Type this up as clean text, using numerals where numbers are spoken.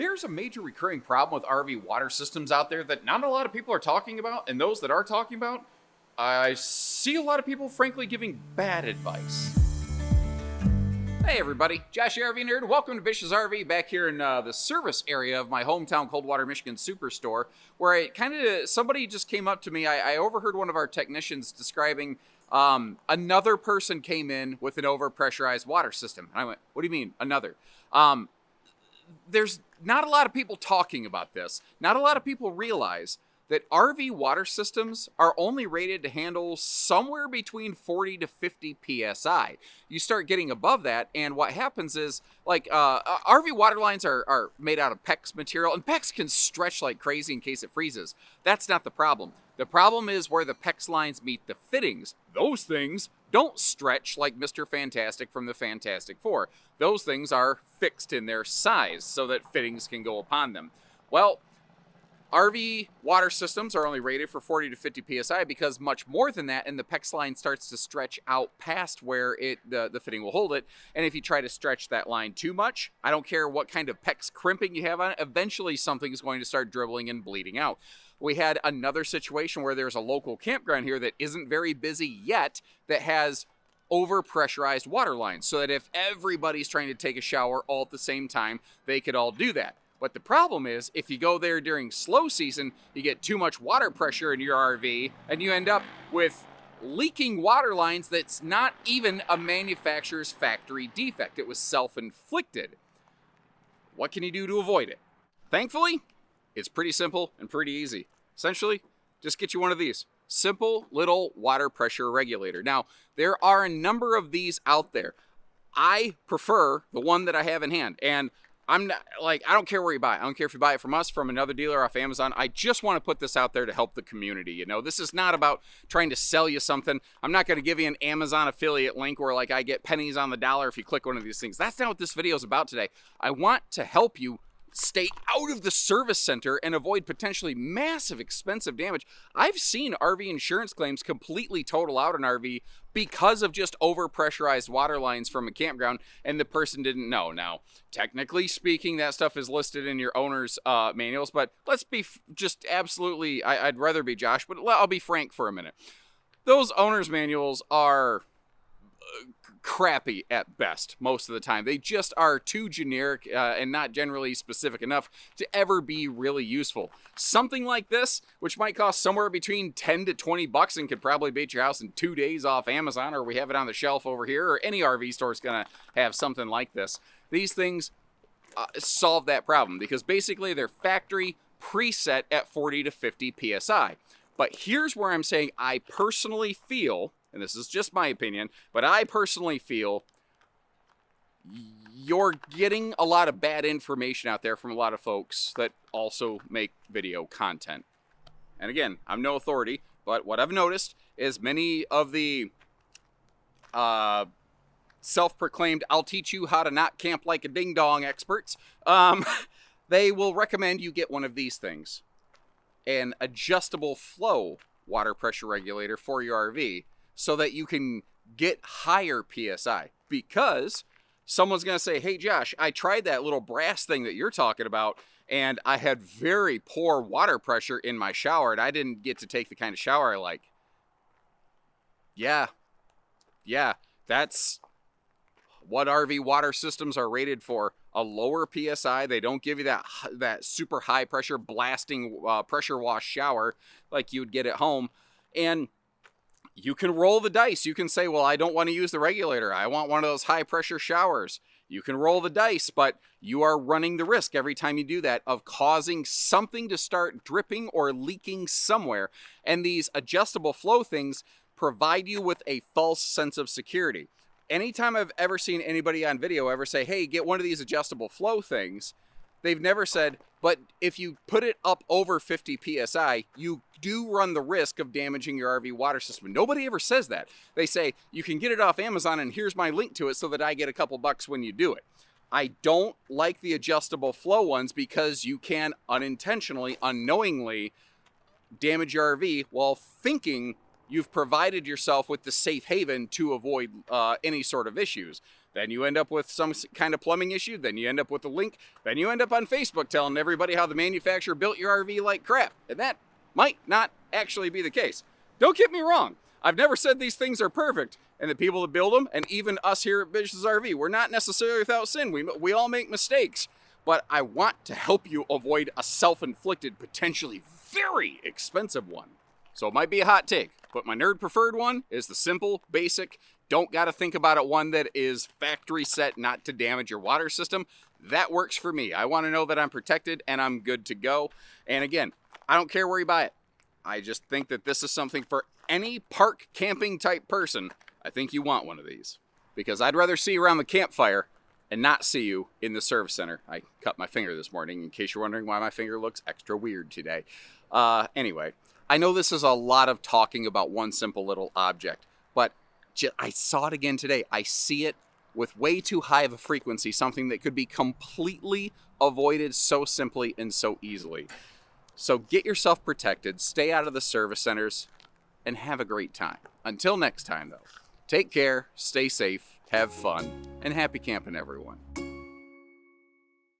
There's a major recurring problem with RV water systems out there that not a lot of people are talking about, and those that are talking about, I see a lot of people frankly giving bad advice. Hey everybody, Josh the RV Nerd. Welcome to Bish's RV, back here in the service area of my hometown Coldwater, Michigan superstore, where somebody just came up to me. I overheard one of our technicians describing another person came in with an overpressurized water system. And I went, what do you mean, another? There's not a lot of people talking about this. Not a lot of people realize that RV water systems are only rated to handle somewhere between 40 to 50 PSI. You start getting above that, and what happens is, RV water lines are made out of PEX material, and PEX can stretch like crazy in case it freezes. That's not the problem. The problem is where the PEX lines meet the fittings. Those things don't stretch like Mr. Fantastic from the Fantastic Four. Those things are fixed in their size so that fittings can go upon them. Well, RV water systems are only rated for 40 to 50 PSI because much more than that, and the PEX line starts to stretch out past where the fitting will hold it. And if you try to stretch that line too much, I don't care what kind of PEX crimping you have on it, eventually something is going to start dribbling and bleeding out. We had another situation where there's a local campground here that isn't very busy yet that has overpressurized water lines, so that if everybody's trying to take a shower all at the same time, they could all do that. But the problem is, if you go there during slow season, you get too much water pressure in your RV, and you end up with leaking water lines that's not even a manufacturer's factory defect. It was self-inflicted. What can you do to avoid it? Thankfully, it's pretty simple and pretty easy. Essentially, just get you one of these. Simple little water pressure regulator. Now, there are a number of these out there. I prefer the one that I have in hand, and I'm not, I don't care where you buy it. I don't care if you buy it from us, from another dealer, off Amazon. I just want to put this out there to help the community. You know, this is not about trying to sell you something. I'm not going to give you an Amazon affiliate link where I get pennies on the dollar if you click one of these things. That's not what this video is about today. I want to help you stay out of the service center and avoid potentially massive expensive damage. I've seen RV insurance claims completely total out an RV because of just overpressurized water lines from a campground, and the person didn't know. Now, technically speaking, that stuff is listed in your owner's manuals, but let's be just absolutely, I'd rather be Josh, but I'll be frank for a minute. Those owner's manuals are crappy at best most of the time. They just are too generic and not generally specific enough to ever be really useful. Something like this, which might cost somewhere between 10 to 20 bucks and could probably beat your house in 2 days off Amazon, or we have it on the shelf over here, or any RV store is going to have something like this. These things solve that problem because basically they're factory preset at 40 to 50 PSI. But here's where I'm saying I personally feel, and this is just my opinion, but I personally feel you're getting a lot of bad information out there from a lot of folks that also make video content. And again, I'm no authority, but what I've noticed is many of the self-proclaimed "I'll teach you how to not camp like a ding-dong" experts, they will recommend you get one of these things. An adjustable flow water pressure regulator for your RV, so that you can get higher PSI. Because someone's going to say, hey Josh, I tried that little brass thing that you're talking about, and I had very poor water pressure in my shower, and I didn't get to take the kind of shower I like. Yeah, that's what RV water systems are rated for. A lower PSI. They don't give you that super high pressure blasting pressure wash shower like you would get at home. And you can roll the dice. You can say, well, I don't want to use the regulator. I want one of those high pressure showers. You can roll the dice, but you are running the risk every time you do that of causing something to start dripping or leaking somewhere. And these adjustable flow things provide you with a false sense of security. Anytime I've ever seen anybody on video ever say, hey, get one of these adjustable flow things, they've never said, but if you put it up over 50 PSI, you do run the risk of damaging your RV water system. Nobody ever says that. They say, you can get it off Amazon and here's my link to it so that I get a couple bucks when you do it. I don't like the adjustable flow ones because you can unintentionally, unknowingly damage your RV while thinking you've provided yourself with the safe haven to avoid any sort of issues. then you end up with some kind of plumbing issue, then you end up with a link, then you end up on Facebook telling everybody how the manufacturer built your RV like crap. And that might not actually be the case. Don't get me wrong. I've never said these things are perfect, and the people that build them, and even us here at Bish's RV, we're not necessarily without sin. We all make mistakes, but I want to help you avoid a self-inflicted, potentially very expensive one. So it might be a hot take, but my nerd preferred one is the simple, basic, don't gotta think about it one that is factory set not to damage your water system. That works for me. I wanna know that I'm protected and I'm good to go. And again, I don't care where you buy it. I just think that this is something for any park camping type person. I think you want one of these, because I'd rather see you around the campfire and not see you in the service center. I cut my finger this morning, in case you're wondering why my finger looks extra weird today. Anyway, I know this is a lot of talking about one simple little object, but I saw it again today. I see it with way too high of a frequency, something that could be completely avoided so simply and so easily. So get yourself protected, stay out of the service centers, and have a great time. Until next time, though, take care, stay safe, have fun, and happy camping, everyone.